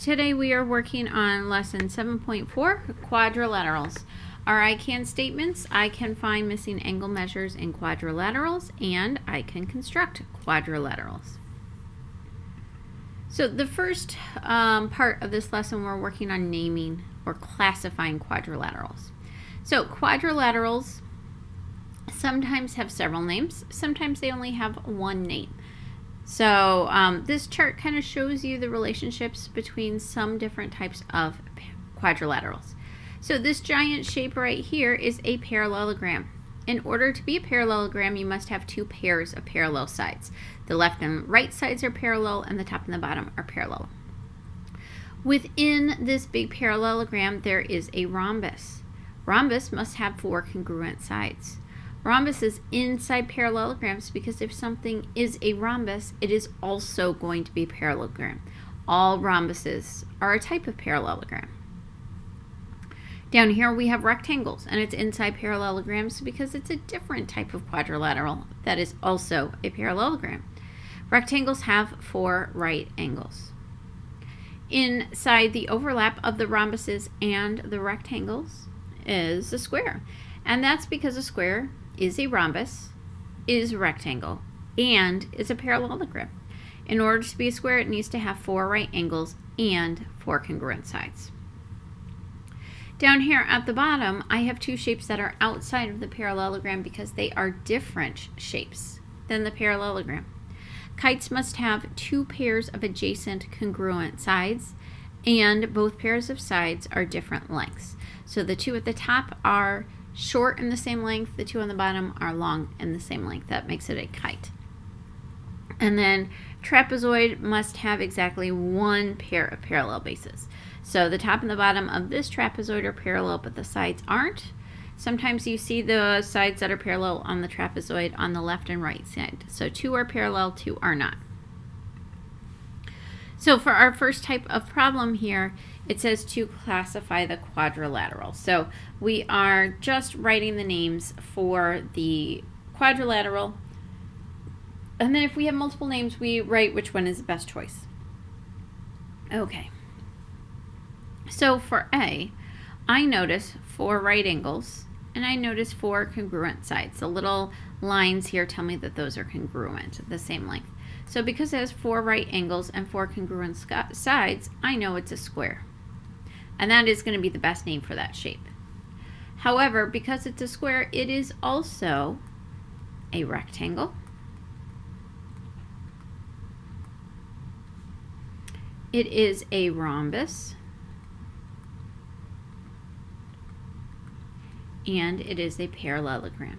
Today we are working on lesson 7.4, quadrilaterals. Our I can statements: I can find missing angle measures in quadrilaterals, and I can construct quadrilaterals. So the first part of this lesson, we're working on naming or classifying quadrilaterals. So quadrilaterals sometimes have several names, sometimes they only have one name. So this chart kind of shows you the relationships between some different types of quadrilaterals. So this giant shape right here is a parallelogram. In order to be a parallelogram, you must have two pairs of parallel sides. The left and right sides are parallel, and the top and the bottom are parallel. Within this big parallelogram, there is a rhombus. Rhombus must have four congruent sides. Rhombus is inside parallelograms because if something is a rhombus, it is also going to be a parallelogram. All rhombuses are a type of parallelogram. Down here we have rectangles, and it's inside parallelograms because it's a different type of quadrilateral that is also a parallelogram. Rectangles have four right angles. Inside the overlap of the rhombuses and the rectangles is a square, and that's because a square is a rhombus, is a rectangle, and is a parallelogram. In order to be a square, it needs to have four right angles and four congruent sides. Down here at the bottom, I have two shapes that are outside of the parallelogram because they are different shapes than the parallelogram. Kites must have two pairs of adjacent congruent sides, and both pairs of sides are different lengths. So the two at the top are short in the same length, the two on the bottom are long in the same length. That makes it a kite. And then trapezoid must have exactly one pair of parallel bases. So the top and the bottom of this trapezoid are parallel, but the sides aren't. Sometimes you see the sides that are parallel on the trapezoid on the left and right side. So two are parallel, two are not. So for our first type of problem here, it says to classify the quadrilateral. So we are just writing the names for the quadrilateral. And then if we have multiple names, we write which one is the best choice. Okay. So for A, I notice four right angles, and I notice four congruent sides. The little lines here tell me that those are congruent, the same length. So because it has four right angles and four congruent sides, I know it's a square. And that is going to be the best name for that shape. However, because it's a square, it is also a rectangle. It is a rhombus. And it is a parallelogram.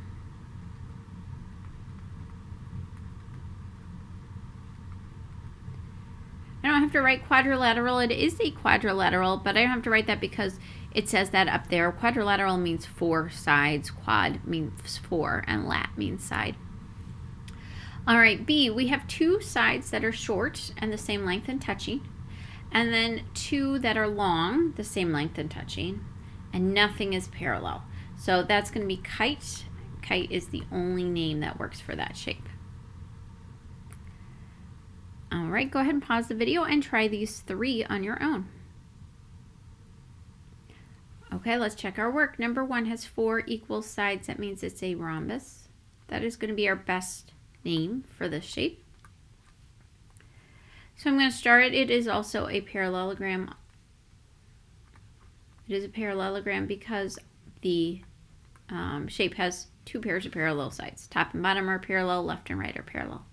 I don't have to write quadrilateral. It is a quadrilateral, but I don't have to write that because it says that up there. Quadrilateral means four sides, quad means four, and lat means side. All right, B, we have two sides that are short and the same length and touching, and then two that are long, the same length and touching, and nothing is parallel. So that's going to be kite. Kite is the only name that works for that shape. All right, go ahead and pause the video and try these three on your own. Okay, let's check our work. Number one has four equal sides. That means it's a rhombus. That is going to be our best name for this shape. So I'm going to start it. It is also a parallelogram. It is a parallelogram because the shape has two pairs of parallel sides. Top and bottom are parallel, left and right are parallel.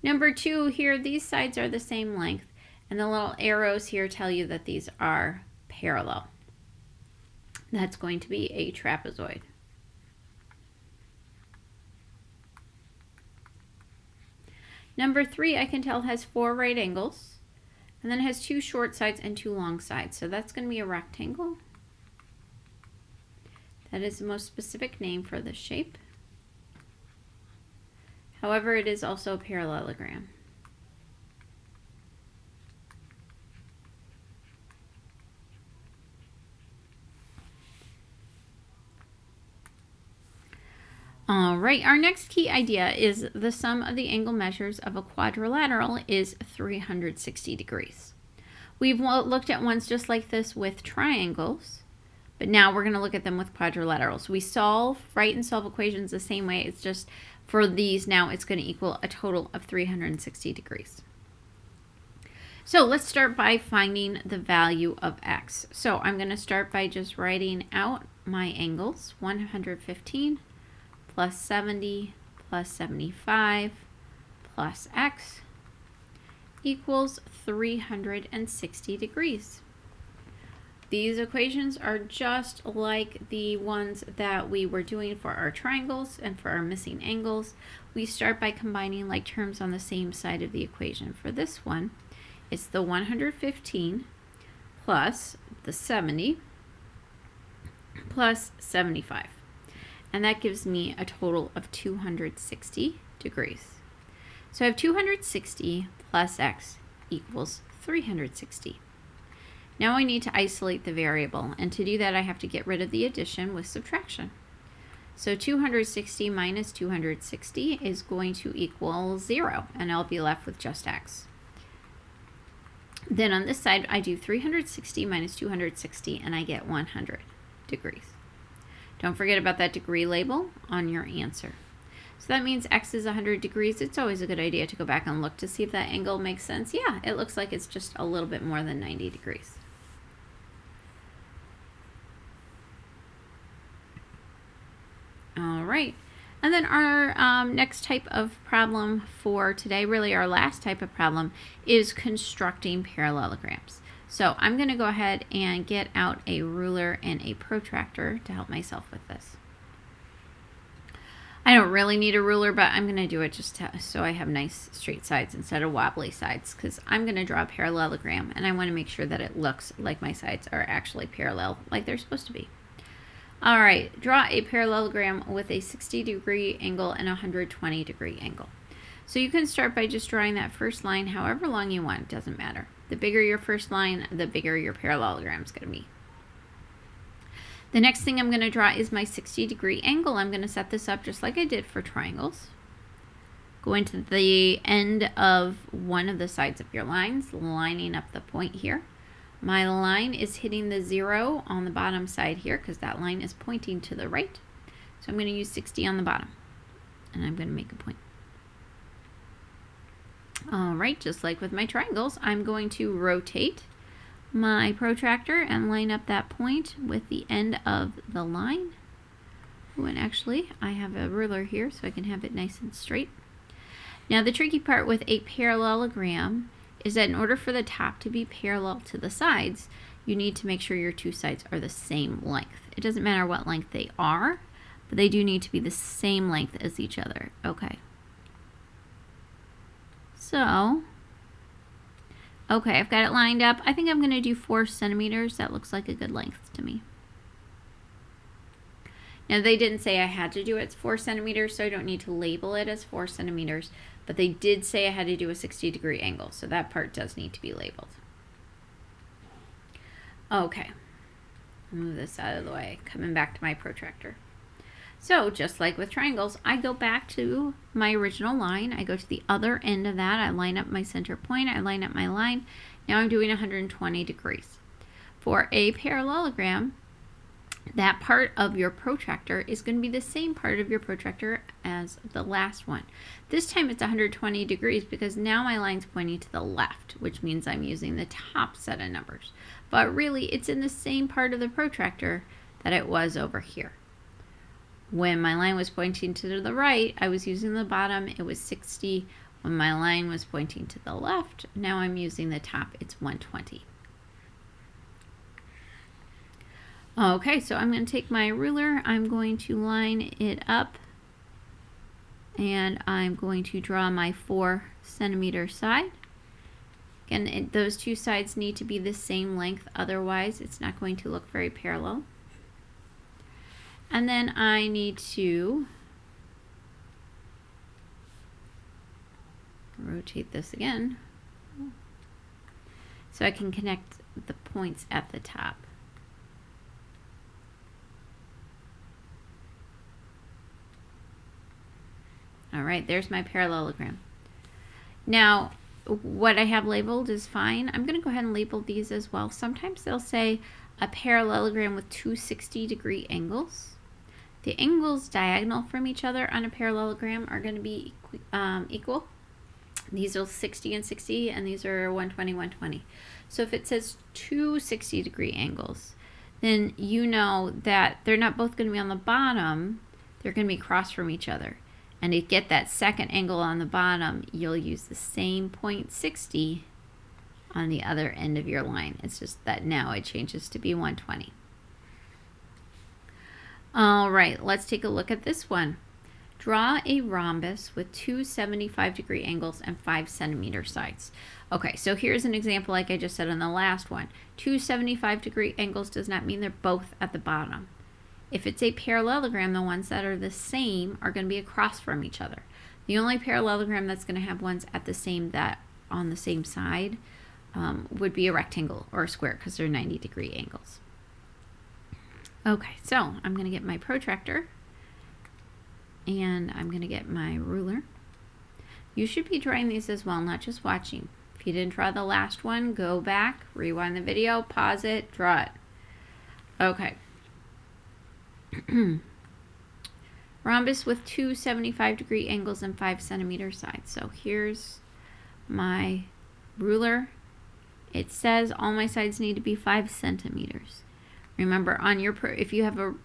Number two here, these sides are the same length, and the little arrows here tell you that these are parallel. That's going to be a trapezoid. Number three, I can tell has four right angles, and then it has two short sides and two long sides. So that's going to be a rectangle. That is the most specific name for this shape. However, it is also a parallelogram. All right, our next key idea is the sum of the angle measures of a quadrilateral is 360 degrees. We've looked at ones just like this with triangles, but now we're going to look at them with quadrilaterals. We write and solve equations the same way. It's just for these now it's going to equal a total of 360 degrees. So let's start by finding the value of x. So I'm going to start by just writing out my angles. 115 plus 70 plus 75 plus x equals 360 degrees. These equations are just like the ones that we were doing for our triangles and for our missing angles. We start by combining like terms on the same side of the equation. For this one, it's the 115 plus the 70 plus 75. And that gives me a total of 260 degrees. So I have 260 plus x equals 360. Now I need to isolate the variable, and to do that I have to get rid of the addition with subtraction. So 260 minus 260 is going to equal 0, and I'll be left with just x. Then on this side I do 360 minus 260 and I get 100 degrees. Don't forget about that degree label on your answer. So that means x is 100 degrees. It's always a good idea to go back and look to see if that angle makes sense. Yeah, it looks like it's just a little bit more than 90 degrees. All right. And then our next type of problem for today, really our last type of problem, is constructing parallelograms. So I'm going to go ahead and get out a ruler and a protractor to help myself with this. I don't really need a ruler, but I'm going to do it just so I have nice straight sides instead of wobbly sides, because I'm going to draw a parallelogram and I want to make sure that it looks like my sides are actually parallel, like they're supposed to be. All right, draw a parallelogram with a 60-degree angle and a 120-degree angle. So you can start by just drawing that first line however long you want. It doesn't matter. The bigger your first line, the bigger your parallelogram is going to be. The next thing I'm going to draw is my 60-degree angle. I'm going to set this up just like I did for triangles. Go into the end of one of the sides of your lines, lining up the point here. My line is hitting the 0 on the bottom side here because that line is pointing to the right. So I'm going to use 60 on the bottom, and I'm going to make a point. All right, just like with my triangles, I'm going to rotate my protractor and line up that point with the end of the line. Oh, and actually, I have a ruler here so I can have it nice and straight. Now, the tricky part with a parallelogram is that in order for the top to be parallel to the sides, you need to make sure your two sides are the same length. It doesn't matter what length they are, but they do need to be the same length as each other. Okay. So, okay, I've got it lined up. I think I'm going to do 4 centimeters. That looks like a good length to me. Now, they didn't say I had to do it 4 centimeters, so I don't need to label it as 4 centimeters. But they did say I had to do a 60-degree angle, so that part does need to be labeled. Okay, move this out of the way, coming back to my protractor. So just like with triangles, I go back to my original line. I go to the other end of that. I line up my center point. I line up my line. Now I'm doing 120 degrees. For a parallelogram, that part of your protractor is going to be the same part of your protractor as the last one. This time it's 120 degrees because now my line's pointing to the left, which means I'm using the top set of numbers. But really, it's in the same part of the protractor that it was over here. When my line was pointing to the right, I was using the bottom. It was 60. When my line was pointing to the left, now I'm using the top. It's 120. Okay, so I'm going to take my ruler, I'm going to line it up, and I'm going to draw my 4 centimeter side. Again, those two sides need to be the same length, otherwise it's not going to look very parallel. And then I need to rotate this again so I can connect the points at the top. All right, there's my parallelogram. Now, what I have labeled is fine. I'm going to go ahead and label these as well. Sometimes they'll say a parallelogram with two 60-degree angles. The angles diagonal from each other on a parallelogram are going to be equal. These are 60 and 60, and these are 120, 120. So if it says two 60-degree angles, then you know that they're not both going to be on the bottom. They're going to be across from each other. And to get that second angle on the bottom, you'll use the same point 60 on the other end of your line. It's just that now it changes to be 120. All right, let's take a look at this one. Draw a rhombus with two 75-degree angles and 5 centimeter sides. Okay, so here's an example like I just said on the last one. Two 75-degree angles does not mean they're both at the bottom. If it's a parallelogram, the ones that are the same are going to be across from each other. The only parallelogram that's going to have ones at the same that on the same side would be a rectangle or a square because they're 90-degree angles. Okay, so I'm going to get my protractor and I'm going to get my ruler. You should be drawing these as well, not just watching. If you didn't draw the last one, go back, rewind the video, pause it, draw it. Okay. Rhombus with two 75-degree angles and 5 centimeter sides. So here's my ruler. It says all my sides need to be 5 centimeters. Remember, on your if you have a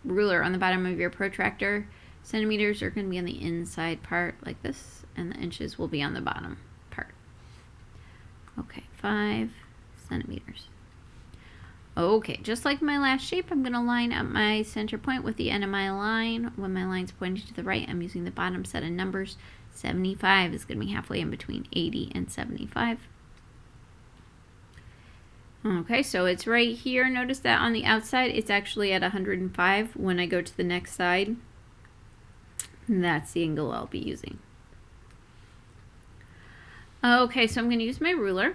ruler on the bottom of your protractor, centimeters are going to be on the inside part like this, and the inches will be on the bottom part. Okay, 5 centimeters. Okay, just like my last shape, I'm going to line up my center point with the end of my line. When my line's pointing to the right, I'm using the bottom set of numbers. 75 is going to be halfway in between 80 and 75. Okay, so it's right here. Notice that on the outside, it's actually at 105. When I go to the next side, that's the angle I'll be using. Okay, so I'm going to use my ruler.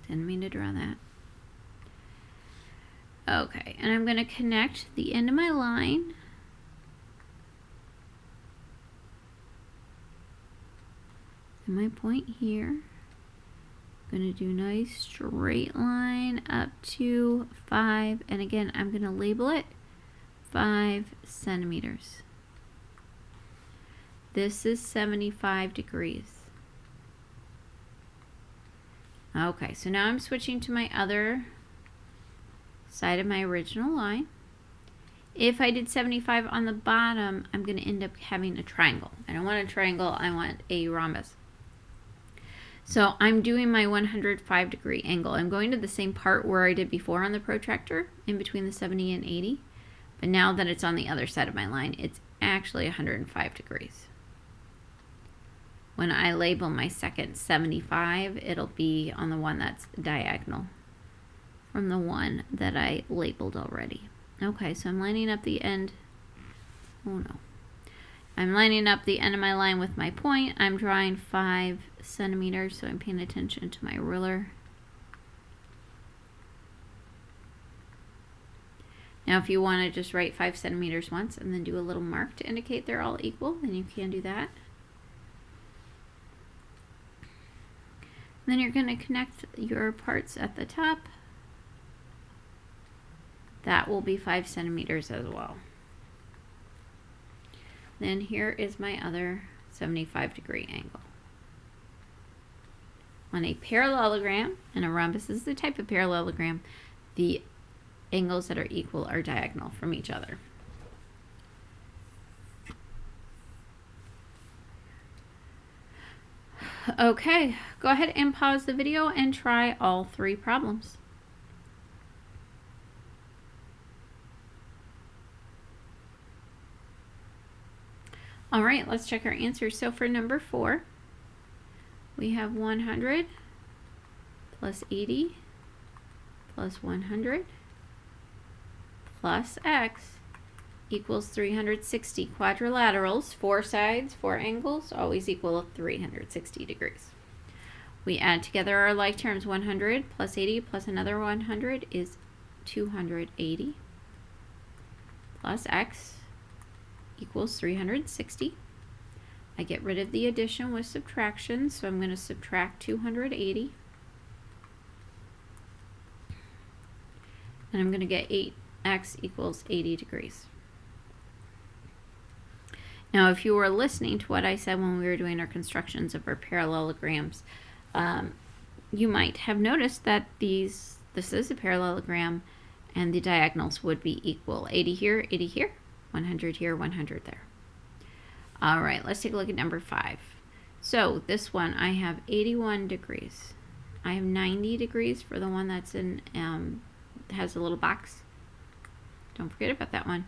Didn't mean to draw that. Okay, and I'm going to connect the end of my line and my point here. I'm going to do a nice straight line up to 5, and again, I'm going to label it 5 centimeters. This is 75 degrees. Okay, so now I'm switching to my other side of my original line. If I did 75 on the bottom, I'm going to end up having a triangle. I don't want a triangle, I want a rhombus. So I'm doing my 105-degree angle. I'm going to the same part where I did before on the protractor, in between the 70 and 80. But now that it's on the other side of my line, it's actually 105 degrees. When I label my second 75, it'll be on the one that's diagonal from the one that I labeled already. Okay, so I'm lining up the end. Oh no. I'm lining up the end of my line with my point. I'm drawing 5 centimeters, so I'm paying attention to my ruler. Now, if you want to just write 5 centimeters once and then do a little mark to indicate they're all equal, then you can do that. And then you're going to connect your parts at the top. That will be 5 centimeters as well. Then here is my other 75-degree angle. On a parallelogram, and a rhombus is the type of parallelogram, the angles that are equal are diagonal from each other. Okay, go ahead and pause the video and try all 3 problems. All right, let's check our answers. So for number 4, we have 100 plus 80 plus 100 plus x equals 360. Quadrilaterals, 4 sides, 4 angles, always equal 360 degrees. We add together our like terms. 100 plus 80 plus another 100 is 280 plus x equals 360. I get rid of the addition with subtraction, so I'm going to subtract 280. And I'm going to get 8x equals 80 degrees. Now, if you were listening to what I said when we were doing our constructions of our parallelograms, you might have noticed that this is a parallelogram, and the diagonals would be equal. 80 here, 80 here, 100 here, 100 there. All right, let's take a look at number 5. So this one, I have 81 degrees. I have 90 degrees for the one that's in has a little box. Don't forget about that one.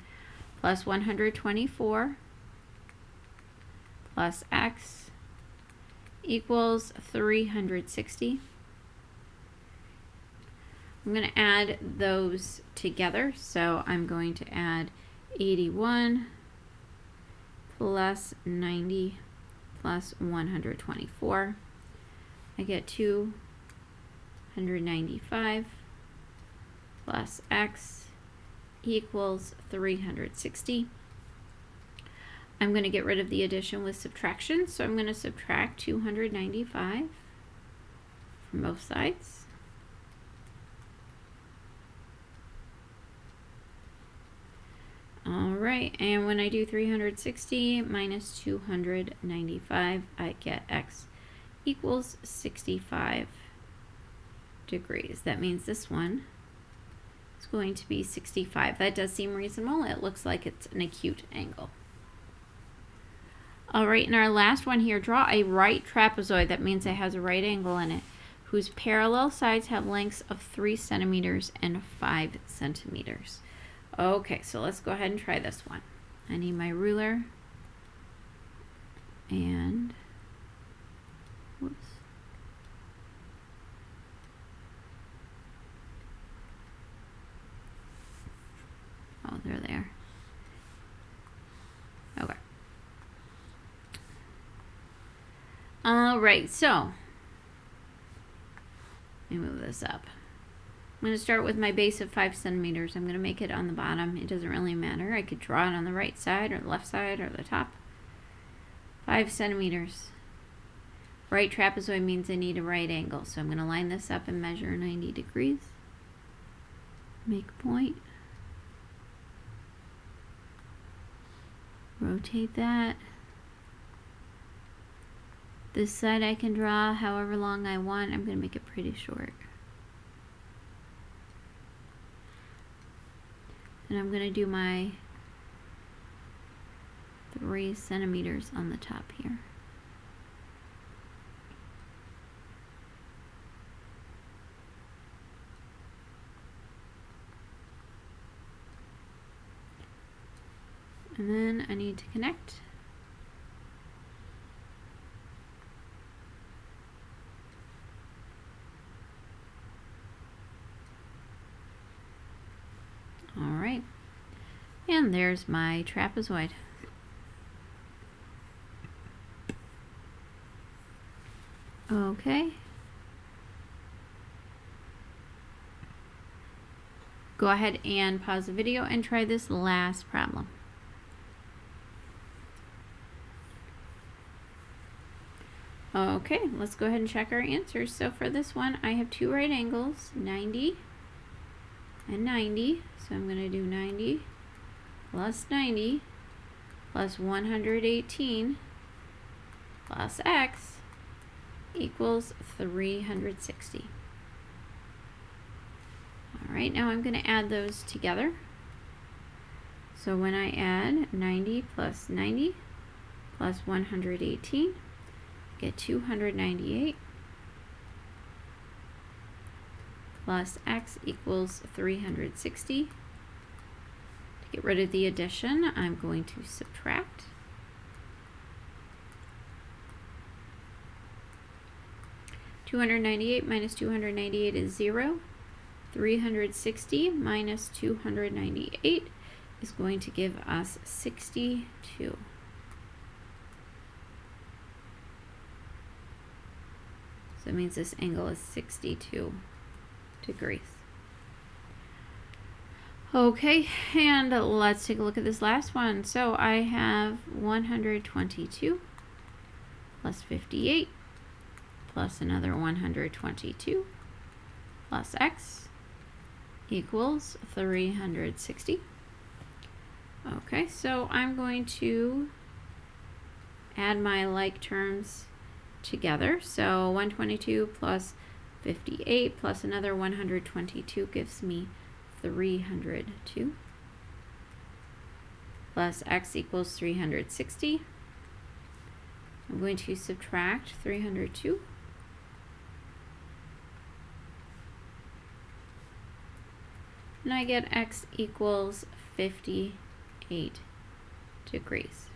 Plus 124 plus x equals 360. I'm going to add those together. So I'm going to add 81 plus 90 plus 124. I get 295 plus x equals 360. I'm going to get rid of the addition with subtraction, so I'm going to subtract 295 from both sides. All right, and when I do 360 minus 295, I get x equals 65 degrees. That means this one is going to be 65. That does seem reasonable. It looks like it's an acute angle. All right, in our last one here, draw a right trapezoid. That means it has a right angle in it, whose parallel sides have lengths of 3 centimeters and 5 centimeters. Okay, so let's go ahead and try this one. I need my ruler and, whoops. Oh, they're there. Okay. All right, so let me move this up. I'm going to start with my base of 5 centimeters. I'm going to make it on the bottom. It doesn't really matter. I could draw it on the right side or the left side or the top. 5 centimeters. Right trapezoid means I need a right angle. So I'm going to line this up and measure 90 degrees. Make a point. Rotate that. This side I can draw however long I want. I'm going to make it pretty short. And I'm going to do my 3 centimeters on the top here. And then I need to connect. All right, and there's my trapezoid. Okay. Go ahead and pause the video and try this last problem. Okay, let's go ahead and check our answers. So for this one, I have 2 right angles, 90 and 90. So I'm going to do 90 plus 90 plus 118 plus x equals 360. All right, now I'm going to add those together. So when I add 90 plus 90 plus 118, I get 298 plus x equals 360. To get rid of the addition, I'm going to subtract. (298 minus 298 is 0. 360 minus 298 is going to give us 62. So it means this angle is 62 degrees. Okay, and let's take a look at this last one. So I have 122 plus 58 plus another 122 plus x equals 360. Okay, so I'm going to add my like terms together. So 122 plus 58 plus another 122 gives me 302 plus x equals 360. I'm going to subtract 302. And I get x equals 58 degrees.